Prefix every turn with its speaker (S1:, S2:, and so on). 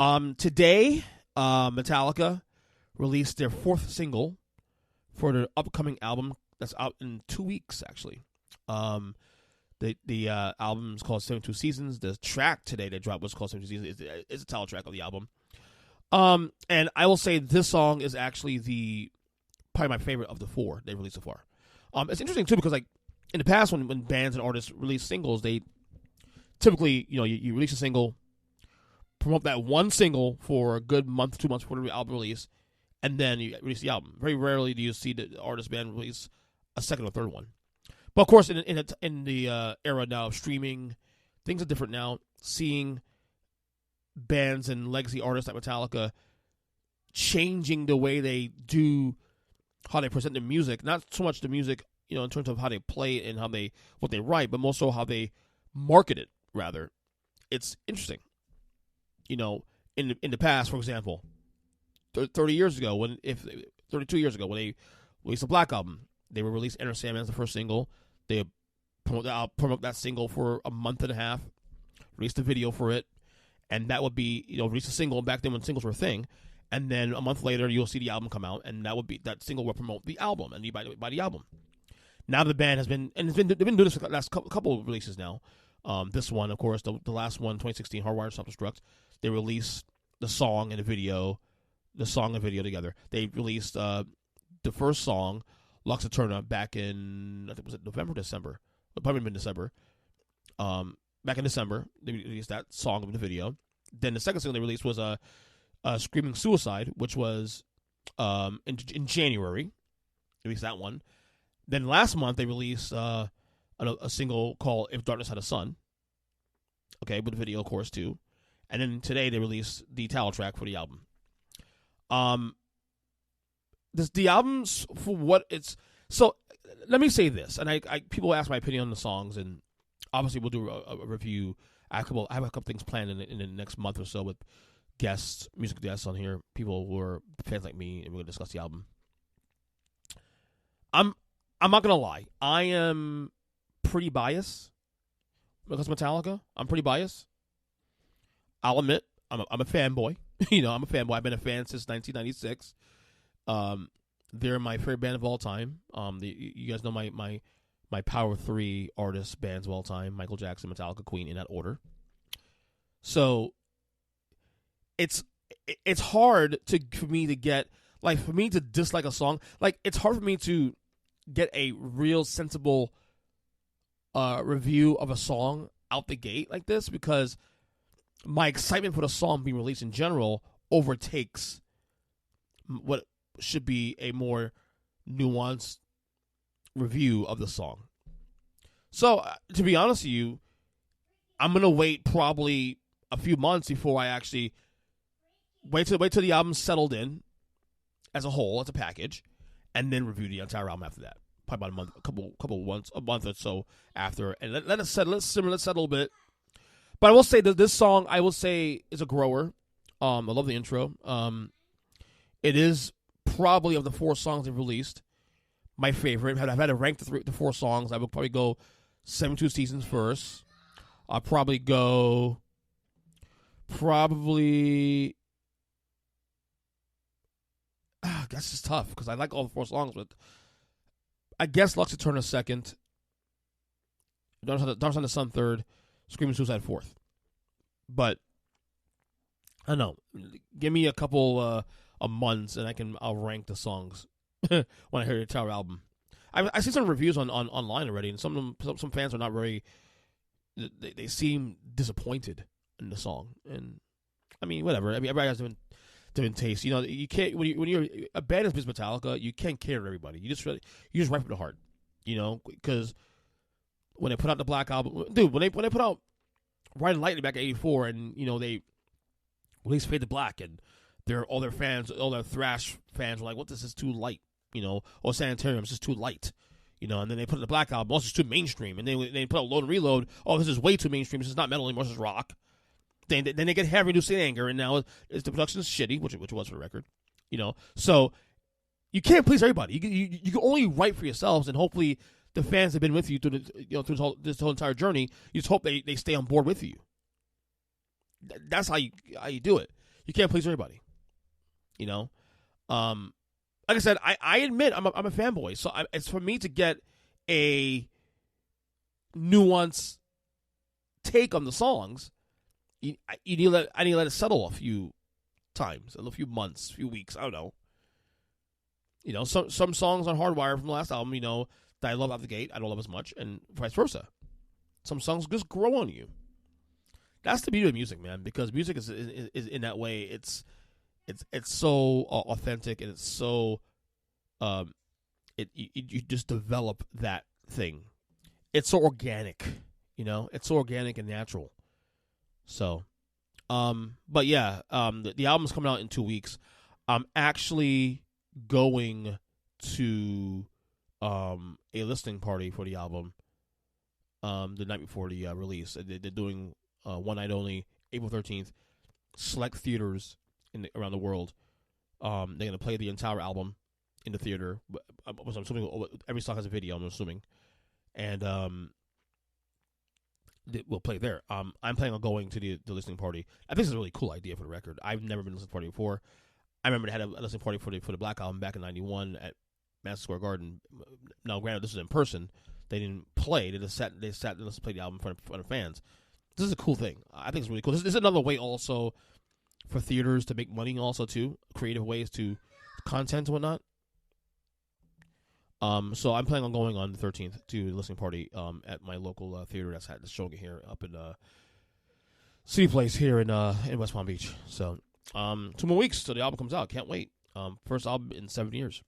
S1: Today, Metallica released their fourth single for their upcoming album that's out in 2 weeks, actually. The album is called 72 Seasons. The track today they dropped was called 72 Seasons. It's a title track of the album. And I will say this song is actually probably my favorite of the four they released so far. It's interesting, too, because like in the past when bands and artists release singles, they typically, you release a single, promote that one single for a good month, 2 months before the album release, and then you release the album. Very rarely do you see the artist band release a second or third one. But of course, in the era now of streaming, things are different now. Seeing bands and legacy artists like Metallica changing the way they do how they present their music, not so much the music, in terms of how they play it and what they write, but more so how they market it. Rather, it's interesting. In the past, for example, 32 years ago, when they released the Black Album, they would release Enter Sandman as the first single. They promote that single for a month and a half, release the video for it, and that would be, release a single back then when singles were a thing, and then a month later you'll see the album come out, and that single will promote the album, and you buy the album. Now the band they've been doing this for the last couple of releases now. This one, of course, the last one, 2016, Hardwired Self-Destruct, they released the song and the video together. They released the first song, Lux Eterna, back in, I think, was it November or December? It probably been December. Back in December, they released that song with the video. Then the second single they released was Screaming Suicide, which was in January. They released that one. Then last month they released a single called If Darkness Had a Sun. Okay, with the video, of course, too. And then today they released the title track for the album. The album's for what it's... So, let me say this, and I people ask my opinion on the songs, and obviously we'll do a review. I have a couple things planned in the next month or so with music guests on here, people who are fans like me, and we're going to discuss the album. I'm not going to lie. I am pretty biased because of Metallica. I'm pretty biased. I'll admit, I'm a fanboy. I'm a fanboy. I've been a fan since 1996. They're my favorite band of all time. You guys know my power 3 artist bands of all time: Michael Jackson, Metallica, Queen, in that order. So it's hard for me to dislike a song. Like, it's hard for me to get a real sensible review of a song out the gate like this, because my excitement for the song being released in general overtakes what should be a more nuanced review of the song. So, to be honest with you, I'm going to wait probably a few months before I actually wait till the album's settled in as a whole, as a package, and then review the entire album after that. Probably about a month, a month or so after, and let it settle. Let's settle a little bit. But I will say that this song, is a grower. I love the intro. It is probably, of the 4 songs they've released, my favorite. I've had to rank the 4 songs. I would probably go 72 Seasons first. I'll probably go that's just tough because I like all the 4 songs, but I guess Lux Eterna second, Dark Side of Sun third, Screaming Suicide fourth. But I don't know. Give me a couple of months and I'll rank the songs when I hear the entire album. I see some reviews online already, and some fans are not very. They seem disappointed in the song, and I mean, whatever. I mean, everybody has different tastes. You can't when you're a band as big as Metallica, you can't cater to everybody. You just write from the heart, because when they put out the Black Album, dude, when they put out Riding Lightly back in '84, and they released Fade to Black, and all their thrash fans were like, "What? This is too light," or Sanitarium, this is too light. And then they put in the Black Album, also it's too mainstream, and then they put out Load and Reload. Oh, this is way too mainstream. This is not metal anymore. This is rock. Then they get heavy to anger, and now the production is shitty, which was for the record. So you can't please everybody. You can only write for yourselves, and hopefully the fans have been with you through through this whole entire journey. You just hope they stay on board with you. That's how you do it. You can't please everybody. You know, like I said, I admit I'm a fanboy, so it's for me to get a nuanced take on the songs. I need to let it settle a few times, a few months, a few weeks. I don't know. You know, some songs on Hardwire from the last album, you know, that I love out the gate, I don't love as much, and vice versa. Some songs just grow on you. That's the beauty of music, man, because music is in that way. It's so authentic, and it's so you just develop that thing. It's so organic, you know. It's so organic and natural. So, but yeah, the album's coming out in 2 weeks. I'm actually going to a listening party for the album the night before the release. They're doing one night only, April 13th, select theaters around the world. They're going to play the entire album in the theater. I'm assuming every song has a video, I'm assuming. And we'll play there. I'm planning on going to the listening party. I think it's a really cool idea for the record. I've never been to a listening party before. I remember they had a listening party for the Black Album back in '91 at Madison Square Garden. Now, granted, this is in person. They didn't play. They sat and listened to play the album in front of fans. This is a cool thing. I think it's really cool. This is another way also for theaters to make money also too. Creative ways to content and whatnot. So I'm planning on going on the 13th to the listening party at my local theater that's showing it here up in City Place here in West Palm Beach. So 2 more weeks till the album comes out. Can't wait. First album in 7 years.